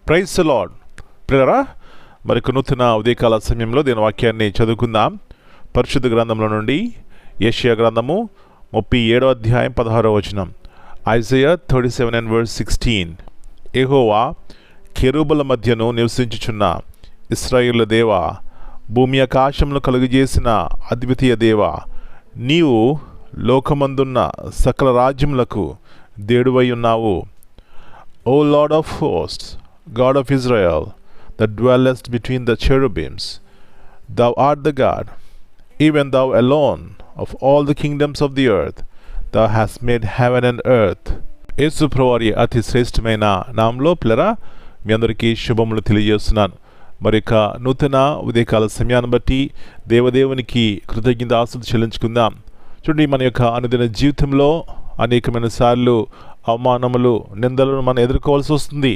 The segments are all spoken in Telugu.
Praise the lord. ప్రియరా, మరి నూతన ఉదయకాల సమయంలో దీని వాక్యాన్ని చదువుకుందాం. పరిశుద్ధ గ్రంథంలో నుండి యెషయా గ్రంథము 37వ అధ్యాయం 16వ వచనం. ఐజయా 37:16. యెహోవా కెరూబుల మధ్యను నివసించుచున్న ఇశ్రాయేలు దేవా, భూమి ఆకాశమును కలుగజేసిన అద్వితీయ దేవా, నీవు లోకమందున్న సకల రాజ్యములకు దేవుడవై ఉన్నావు. O Lord of hosts, God of Israel, that dwellest between the cherubims, thou art the God, even thou alone of all the kingdoms of the earth, thou hast made heaven and earth. యేసు ప్రభువారి అతి శ్రేష్టమైన నామంలో పిల్లరా మీ అందరికీ శుభములు తెలియజేస్తున్నాను. మరి నూతన ఉదయకాల సమయాన్ని బట్టి దేవదేవునికి కృతజ్ఞతాస్తుతులు చెల్లించుకుందాం. చూడండి, మన యొక్క అనుదిన జీవితంలో అనేకమైన సార్లు అవమానములు, నిందలను మనం ఎదుర్కోవాల్సి వస్తుంది.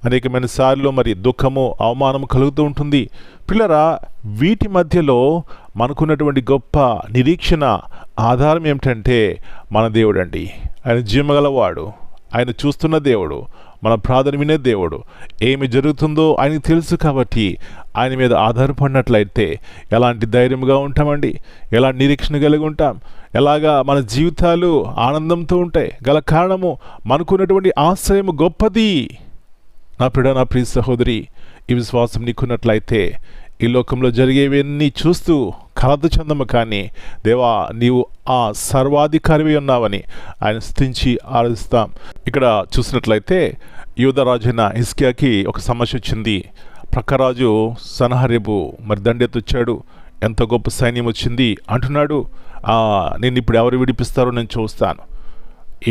అనేకమైన సార్లు మరి దుఃఖము, అవమానము కలుగుతూ ఉంటుంది. పిల్లరా, వీటి మధ్యలో మనకున్నటువంటి గొప్ప నిరీక్షణ, ఆధారం ఏమిటంటే మన దేవుడు అండి. ఆయన జీవగలవాడు, ఆయన చూస్తున్న దేవుడు, మన ప్రార్థన వినే దేవుడు. ఏమి జరుగుతుందో ఆయనకు తెలుసు. కాబట్టి ఆయన మీద ఆధారపడినట్లయితే ఎలాంటి ధైర్యంగా ఉంటామండి, ఎలాంటి నిరీక్షణ కలిగి ఉంటాం, ఎలాగా మన జీవితాలు ఆనందంతో ఉంటాయి. గల కారణము మనకున్నటువంటి ఆశ్రయము గొప్పది. నా ప్రియ సహోదరి, ఈ విశ్వాసం నీకున్నట్లయితే ఈ లోకంలో జరిగేవన్నీ చూస్తూ కలత చెందము, కానీ దేవా నీవు ఆ సర్వాధికారివి ఉన్నావని ఆయన స్తుతించి ఆరాధిస్తాం. ఇక్కడ చూసినట్లయితే యూదరాజైన హిజ్కియాకి ఒక సమస్య వచ్చింది. ప్రక్కరాజు సన్హెరీబు మరి దండెత్తొచ్చాడు. ఎంత గొప్ప సైన్యం వచ్చింది అంటున్నాడు. నేను ఇప్పుడు ఎవరు విడిపిస్తారో నేను చూస్తాను,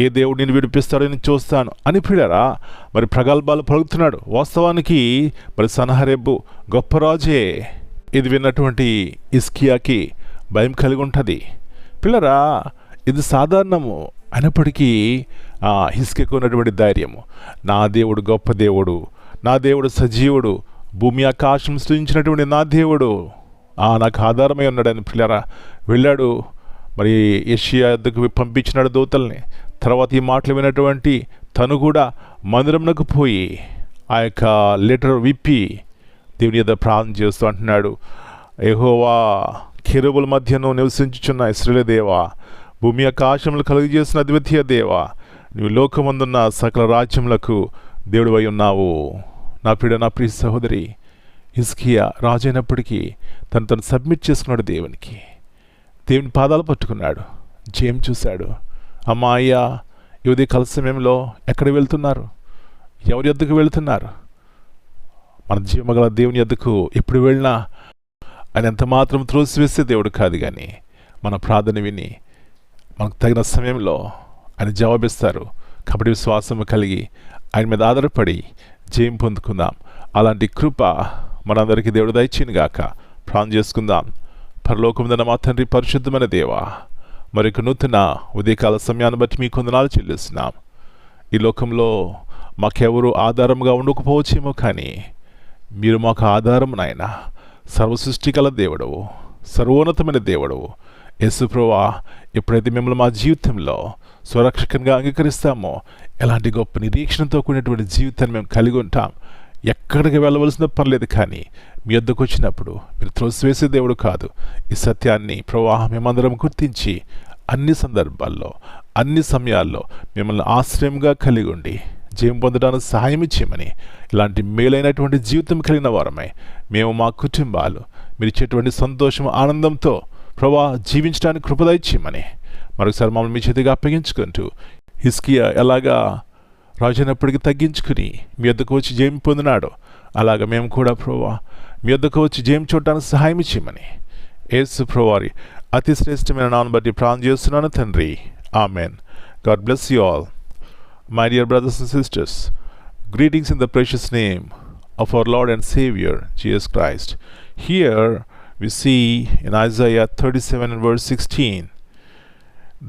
ఏ దేవుడు నేను విడిపిస్తాడో నేను చూస్తాను అని ప్రియులారా మరి ప్రగల్భాలు పలుకుతున్నాడు. వాస్తవానికి మరి సన్హెరీబు గొప్ప రాజే. ఇది విన్నటువంటి హిజ్కియాకి భయం కలిగి ఉంటుంది. పిల్లరా, ఇది సాధారణము అయినప్పటికీ హిజ్కియాకు ఉన్నటువంటి ధైర్యము, నా దేవుడు గొప్ప దేవుడు, నా దేవుడు సజీవుడు, భూమి ఆకాశం సృజించినటువంటి నా దేవుడు నాకు ఆధారమై ఉన్నాడని పిల్లరా వెళ్ళాడు. మరి యెషయా యొద్దకు పంపించినాడు దూతల్ని. తర్వాత ఈ మాటలు విన్నటువంటి తను కూడా మందిరంలోకి పోయి ఆ యొక్క లెటర్ విప్పి దేవుని యొద్ద ప్రార్థన చేస్తూ అంటున్నాడు, యెహోవా కెరూబుల మధ్యను నివసించుచున్న ఇశ్రాయేలు దేవా, భూమి ఆకాశములు కలుగజేసిన అద్వితీయ దేవా, నీవు లోకమందున్న సకల రాజ్యములకు దేవుడివై ఉన్నావు. నా ప్రియ సహోదరి, హిజ్కియా రాజు అయినప్పటికీ తను సబ్మిట్ చేసుకున్నాడు దేవునికి. దేవుని పాదాలు పట్టుకున్నాడు, జయం చూశాడు. అమ్మా అయ్యా, ఈ ఉదయకాల సమయంలో ఎక్కడికి వెళ్తున్నారు? ఎవరి యొద్దకు వెళుతున్నారు? మన జీవమగల దేవుని యొద్దకు ఎప్పుడు వెళ్ళినా ఆయన ఎంత మాత్రం త్రోసివేసే దేవుడు కాదు, కానీ మన ప్రార్థన విని మనకు తగిన సమయంలో ఆయన జవాబిస్తారు. కాబట్టి విశ్వాసము కలిగి ఆయన మీద ఆధారపడి జయం పొందుకుందాం. అలాంటి కృప మనందరికీ దేవుడు దయచేయును గాక. ప్రార్థన చేసుకుందాం. పరలోకమున మా తండ్రి, పరిశుద్ధమైన దేవా, మరొక నూతన ఉదయకాల సమయాన్ని బట్టి మీకు వందనాలు చెల్లిస్తున్నాం. ఈ లోకంలో మాకెవరు ఆధారంగా ఉండకపోవచ్చేమో, కానీ మీరు మాకు ఆధారం నాయన. సర్వసృష్టి గల దేవుడవు, సర్వోన్నతమైన దేవుడవు యేసు ప్రభువా. ఎప్పుడైతే మిమ్మల్ని మా జీవితంలో స్వరక్షకంగా అంగీకరిస్తామో ఎలాంటి గొప్ప నిరీక్షణతో కూడినటువంటి జీవితాన్ని మేము కలిగి ఉంటాం. ఎక్కడికి వెళ్ళవలసిన పర్లేదు, కానీ మీ వద్దకు వచ్చినప్పుడు మీరు త్రోసివేసే దేవుడు కాదు. ఈ సత్యాన్ని ప్రవాహం మేమందరం గుర్తించి అన్ని సందర్భాల్లో, అన్ని సమయాల్లో మిమ్మల్ని ఆశ్రయంగా కలిగి ఉండి జయం పొందడానికి సహాయం ఇచ్చేయమని, ఇలాంటి మేలైనటువంటి జీవితం కలిగిన వారమై మేము, మా కుటుంబాలు మీరు ఇచ్చేటువంటి సంతోషం, ఆనందంతో జీవించడానికి కృపద ఇచ్చేయమని మరొకసారి మమ్మల్ని మీ చేతిగా అప్పగించుకుంటూ, హిజ్కియా ఎలాగా రాజైనప్పటికీ తగ్గించుకుని మీ వద్దకు వచ్చి జయం పొందినాడు, అలాగా మేము కూడా మీ వద్దకు వచ్చి జయం చూడటానికి సహాయం ఇచ్చేయమని యేసు ప్రభువారి అతి శ్రేష్టమైన నామమును బట్టి ప్రార్థన చేస్తున్నాను తండ్రి. Amen. God bless you all. My dear brothers and sisters, greetings in the precious name of our Lord and Savior, Jesus Christ. Here we see in Isaiah 37:16.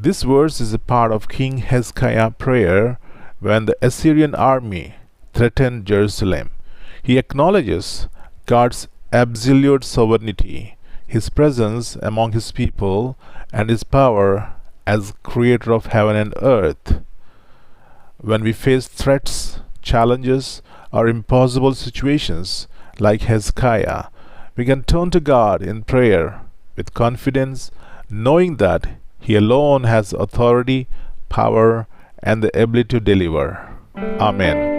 This verse is a part of King Hezekiah's prayer when the Assyrian army threatened Jerusalem. He acknowledges God's absolute sovereignty, His presence among His people, and His power as creator of heaven and earth. When we face threats challenges or impossible situations like Hezekiah, we can turn to God in prayer with confidence, knowing that He alone has authority, power, and the ability to deliver. Amen.